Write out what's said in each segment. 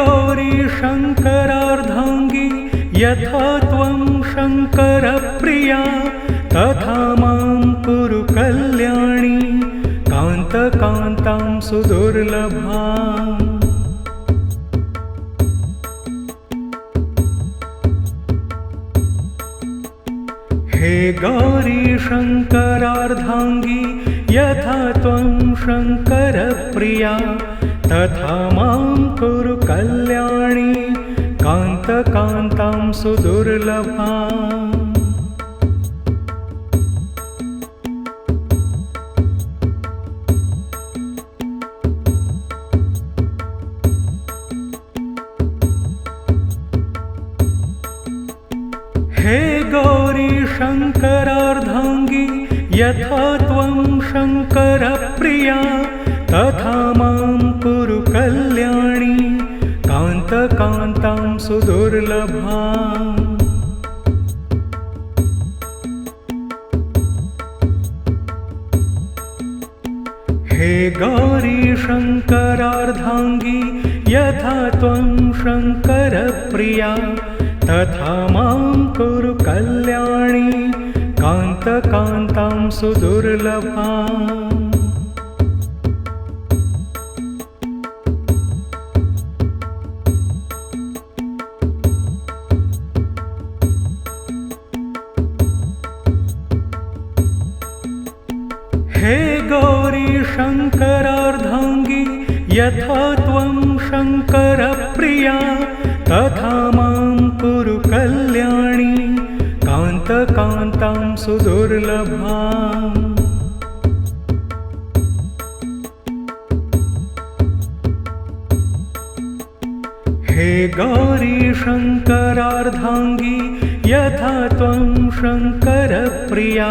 गौरी शङ्करार्धाङ्गी यथा त्वं शङ्करप्रिया तथा मां कुरु कल्याणी कान्तकान्तां सुदुर्लभाम्। हे गौरी शङ्करार्धाङ्गी यथा त्वं शङ्करप्रिया तथा मां कुरु कल्याणी कान्तकान्तां सुदुर्लभाम्। हे गौरी शङ्करार्धाङ्गी यथा त्वं शङ्करप्रिया तथा मां कुरु कल्याणी कान्तकान्तां सुदुर्लभाम्। हे गौरी शङ्करार्धाङ्गी यथा त्वं शङ्करप्रिया तथा मां कुरु कल्याणी कान्तकान्तां सुदुर्लभाम्। हे गौरी शङ्करार्धाङ्गी यथा त्वं शङ्करप्रिया तथा मां कुरु कल्याणी कान्तकान्तां सुदुर्लभाम्। हे गौरी शङ्करार्धाङ्गी यथा त्वं शङ्करप्रिया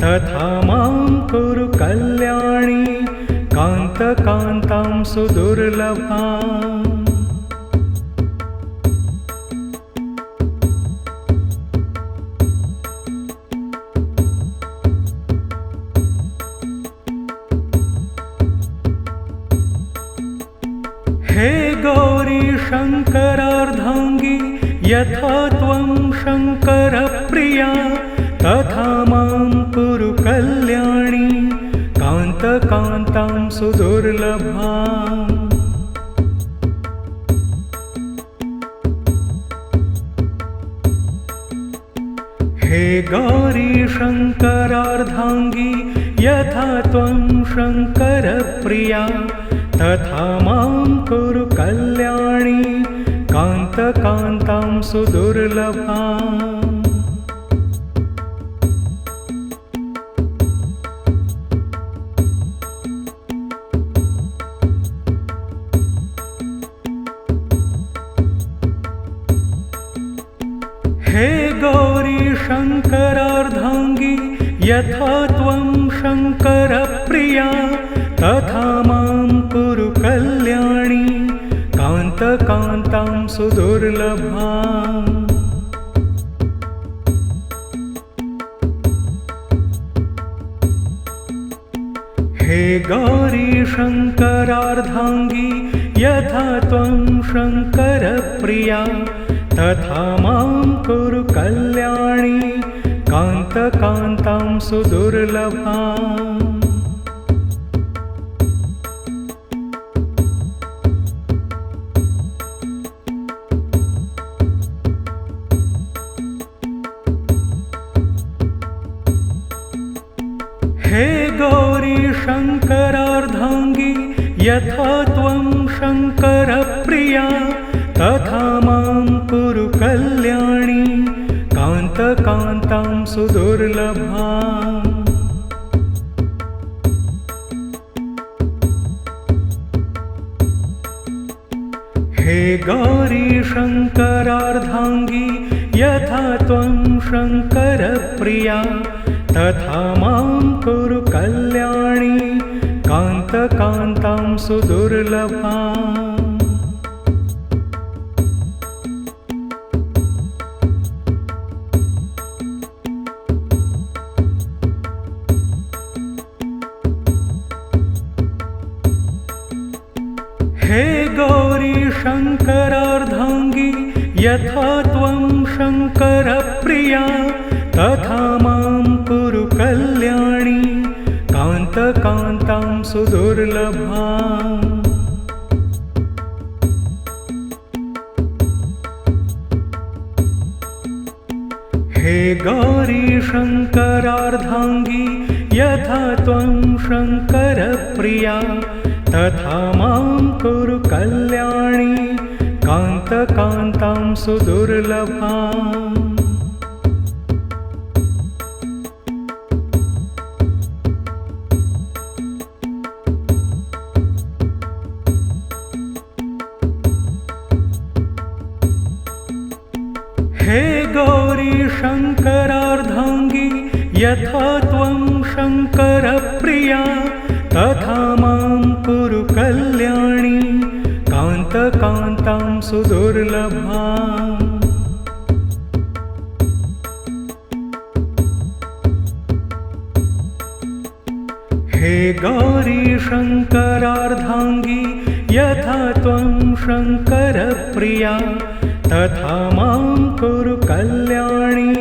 तथा मां कुरु कल्याणी कान्तकान्तां सुदुर्लभाम्। हे गौरी शङ्करार्धाङ्गी यथा त्वं शङ्करप्रिया तथा मां कुरु कल्याणी कान्तकान्तां सुदुर्लभाम्। हे गौरी शङ्करार्धाङ्गी यथा त्वं शङ्करप्रिया तथा मां कुरु कल्याणी कान्तकान्तां सुदुर्लभाम्। हे गौरी शङ्करार्धाङ्गी यथा त्वं शङ्करप्रिया तथा मां कुरु कल्याणी कान्तकान्तां सुदुर्लभाम्। हे गौरी शङ्करार्धाङ्गी यथा त्वं शङ्करप्रिया तथा मां कुरु कल्याणी कान्तकान्तां सुदुर्लभाम्। हे गौरी शङ्करार्धाङ्गी यथा त्वं शङ्करप्रिया तथा मां कुरु कल्याणी कान्तकान्तां सुदुर्लभाम्। हे गौरी शङ्करार्धाङ्गी यथा त्वं शङ्करप्रिया तथा मां कुरु कल्याणी कान्तकान्तां सुदुर्लभाम्। हे गौरी शङ्करार्धाङ्गी यथा त्वं शङ्करप्रिया तथा मां कुरु कल्याणी कान्तकान्तां सुदुर्लभाम्। हे गौरी शङ्करार्धाङ्गी यथा त्वं शङ्करप्रिया तथा मां कुरु कल्याणी कान्तकान्तां सुदुर्लभाम्। हे गौरी शङ्करार्धाङ्गी यथा त्वं शङ्करप्रिया तथा मां कुरु कल्याणी कान्तकान्तां सुदुर्लभाम्। हे गौरी शङ्करार्धाङ्गी यथा त्वं शङ्करप्रिया तथा मां कुरु कल्याणी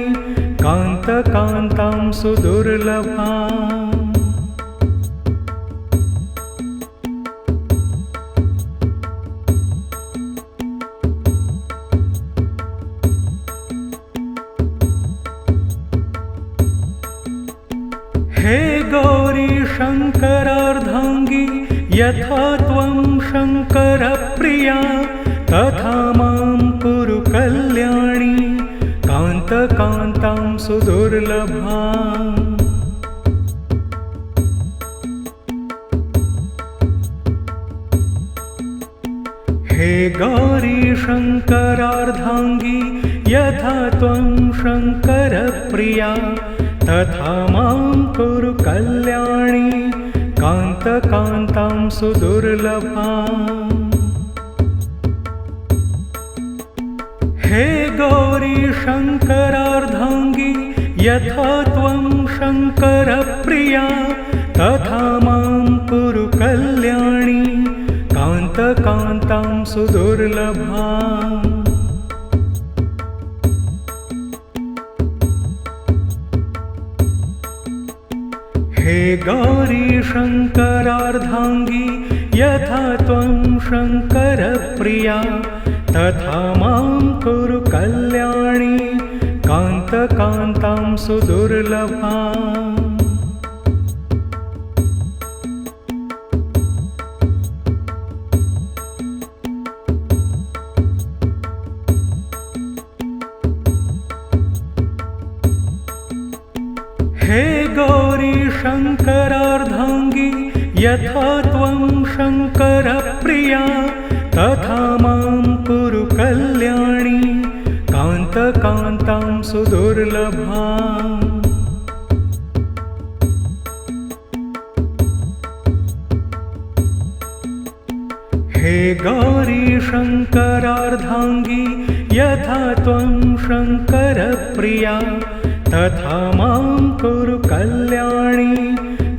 कान्तकान्तां सुदुर्लभाम्। हे गौरी शङ्करार्धाङ्गी यथा त्वं शङ्करप्रिया तथा मां कुरु कल्याणी कान्तकान्तां सुदुर्लभाम्। हे गौरी शङ्करार्धाङ्गी यथा त्वं शङ्करप्रिया तथा मां कुरु कल्याणी कान्तकान्तां सुदुर्लभाम्। हे गौरी शङ्करार्धाङ्गी यथा त्वं शङ्करप्रिया तथा मां कुरु कल्याणी कान्तकान्तां सुदुर्लभाम्। हे गौरी शङ्करार्धाङ्गी यथा त्वं शङ्करप्रिया तथा मां कुरु कल्याणी कान्तकान्तां सुदुर्लभाम्। हे गौरी शङ्करार्धाङ्गी यथा त्वं शङ्करप्रिया तथा मां कुरु कल्याणी कान्तकान्तां सुदुर्लभाम्। हे गौरी शङ्करार्धाङ्गी यथा त्वं शङ्करप्रिया तथा मां कुरु कल्याणी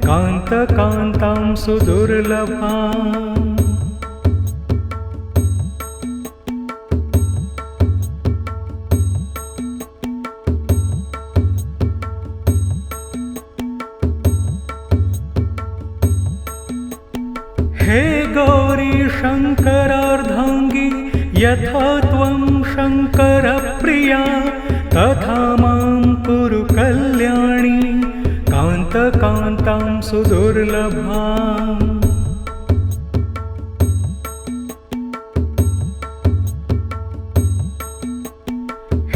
कान्तकान्तां सुदुर्लभाम्। हे गौरी शङ्करार्धाङ्गी यथा त्वं शङ्करप्रिया तथा मां कुरु कल्याणी कान्तकान्तां सुदुर्लभाम्।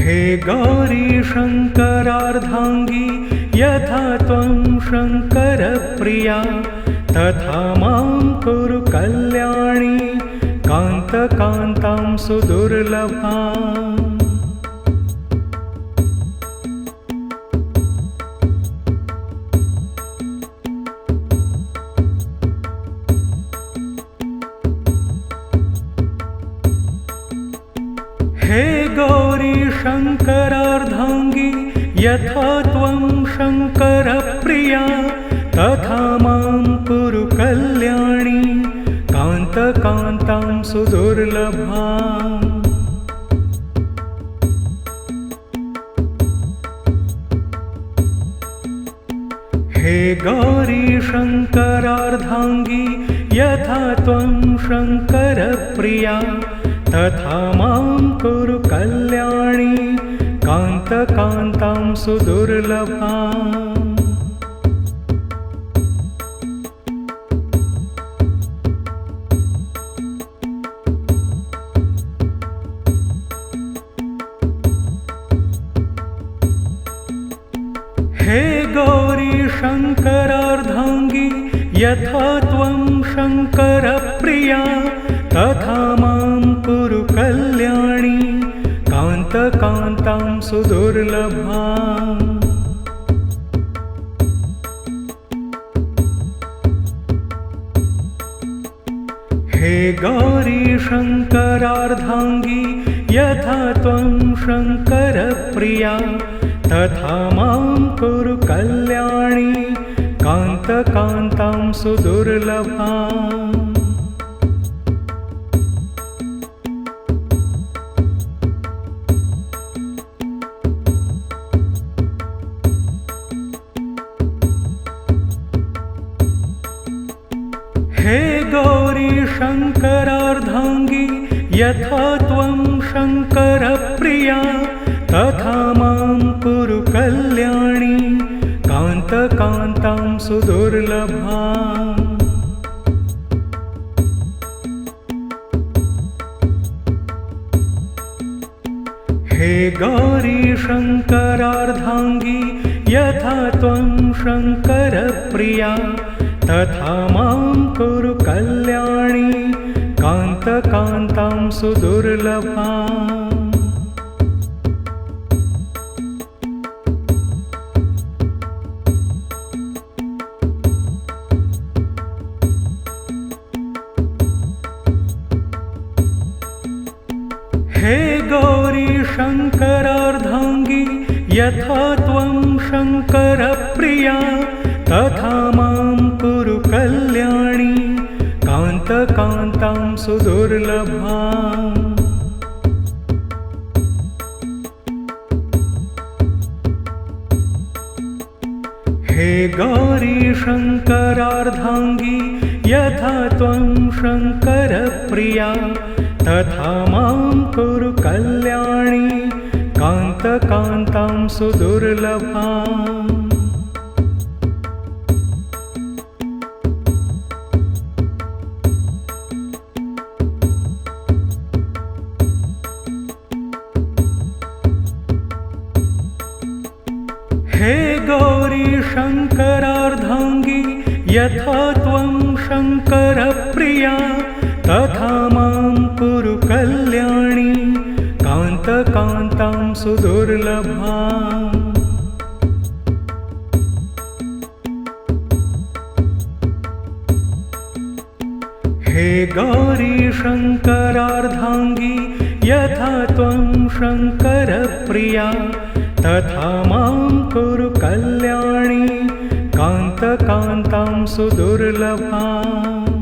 हे गौरी शङ्करार्धाङ्गी यथा त्वं शङ्करप्रिया तथा मां कुरु कल्याणी कान्तकान्तां सुदुर्लभाम्। हे गौरी शङ्करार्धाङ्गी यथा त्वं शङ्करप्रिया तथा मां कुरु कल्याणी कान्त कान्तकान्तां सुदुर्लभाम्। हे गौरी शङ्करार्धाङ्गी यथा त्वं शङ्करप्रिया तथा मां कुरु कल्याणी कान्तकान्तां सुदुर्लभाम्। हे गौरी शङ्करार्धाङ्गी यथा त्वं शङ्करप्रिया तथा मां कुरु कल्याणी कान्तकान्तां सुदुर्लभाम्। हे गौरी शङ्करार्धाङ्गी यथा त्वं शङ्करप्रिया तथा मां कुरु कल्याणी कान्तकान्तां सुदुर्लभाम्। हे गौरी शङ्करार्धाङ्गी यथा त्वं शङ्करप्रिया तथा मां कुरु कल्याणी कान्तकान्तां सुदुर्लभाम्। हे गौरी शङ्करार्धाङ्गी यथा त्वं शङ्करप्रिया तथा मां कुरु कल्याणी कान्तकान्तां सुदुर्लभाम्। हे गौरी शङ्करार्धाङ्गी यथा त्वं शङ्करप्रिया तथा मां कुरु कल्याणी कान्तकान्तां सुदुर्लभाम्। हे गौरी शङ्करार्धाङ्गी यथा त्वं शङ्करप्रिया तथा मां कुरु कल्याणी कान्तकान्तां सुदुर्लभाम्। हे गौरी शङ्करार्धाङ्गी यथा त्वं शङ्करप्रिया तथा मां कुरु कल्याणी कान्तकान्तां सुदुर्लभाम्। हे गौरी शङ्करार्धाङ्गी यथा त्वं शङ्करप्रिया तथा मां कुरु कल्याणी कान्तकान्तां सुदुर्लभाम्।